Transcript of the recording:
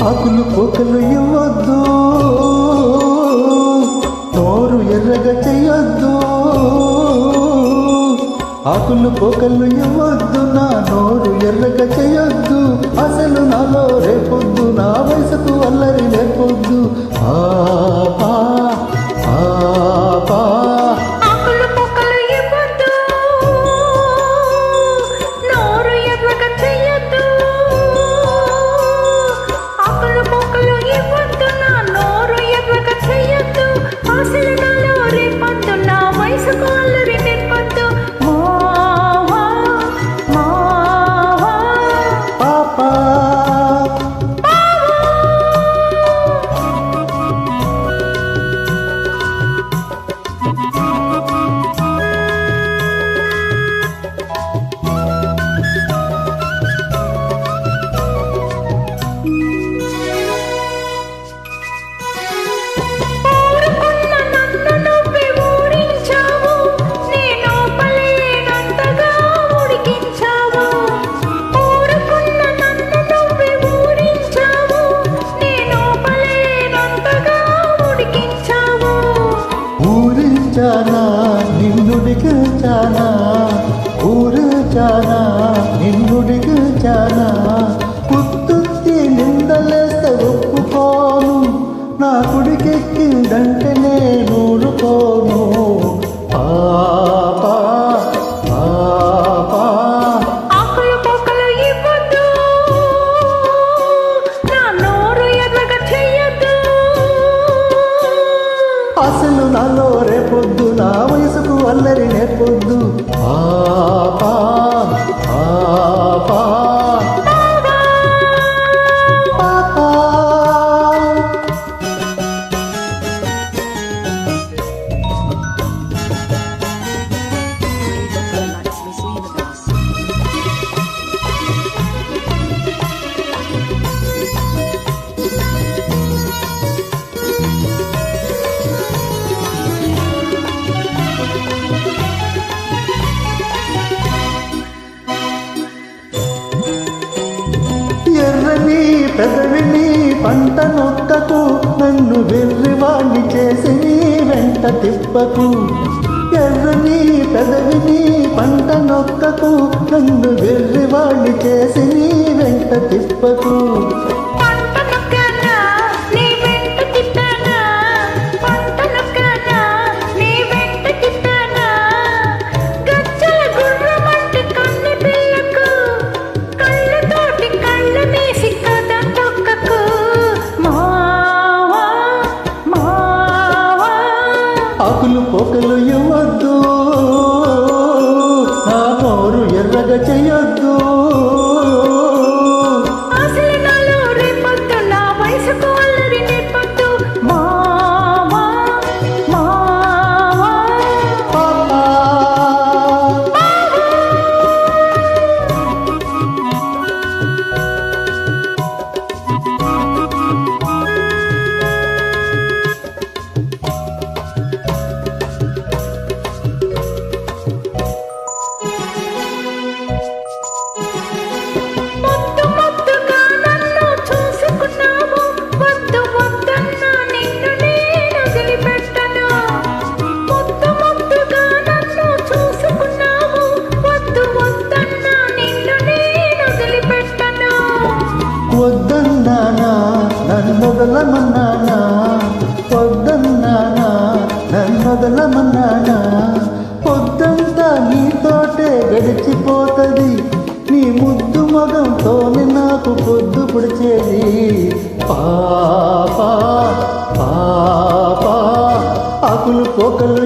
ఆకులు పోకలు ఇవ్వద్దు, నోరు ఎర్రగా చెయ్యొద్దు. ఆకులు పోకలు ఇవ్వద్దు, నా నోరు ఎర్రగా చెయ్యొద్దు. అసలు నాలో రేపొద్దు, నా వయసుకు అల్లరి లేపొద్దు. ఆపా ఆపా నిన్నుడిగానా ఊరుచానా నిన్నుడిగానా కుత్తుత్తి నిందలేస్తే ఒప్పుకోను. నా కుడికెక్కిందంటే నేను ఊరుకోను. పాపా పాపా అసలు నాలో రేపొద్దు, నా వయసుకు అల్లరి నేర్పొద్దు. పాపా పాపా ఎర్రని పెదవిని పంట నొక్కకు, నన్ను వెర్రివాణ్ణి చేసి నీ వెంట తిప్పకు. ఎర్రని పెదవిని పంట నొక్కకు, నన్ను వెర్రివాణ్ణి చేసి నీ వెంట తిప్పకు. ఆకులు పోకలు ఇవ్వద్దు, నా నోరు ఎర్రగా చెయ్యొద్దు. వద్దన్నానా నన్నొదలమన్నానా, వద్దన్నానా నన్నొదలమన్నానా. పొద్దంతా నీతోటే గడిచిపోతది, నీ ముద్దు మగంతోనే నాకు పొద్దు పొడిచేది. పాపా పాపా ఆకులు పోకలు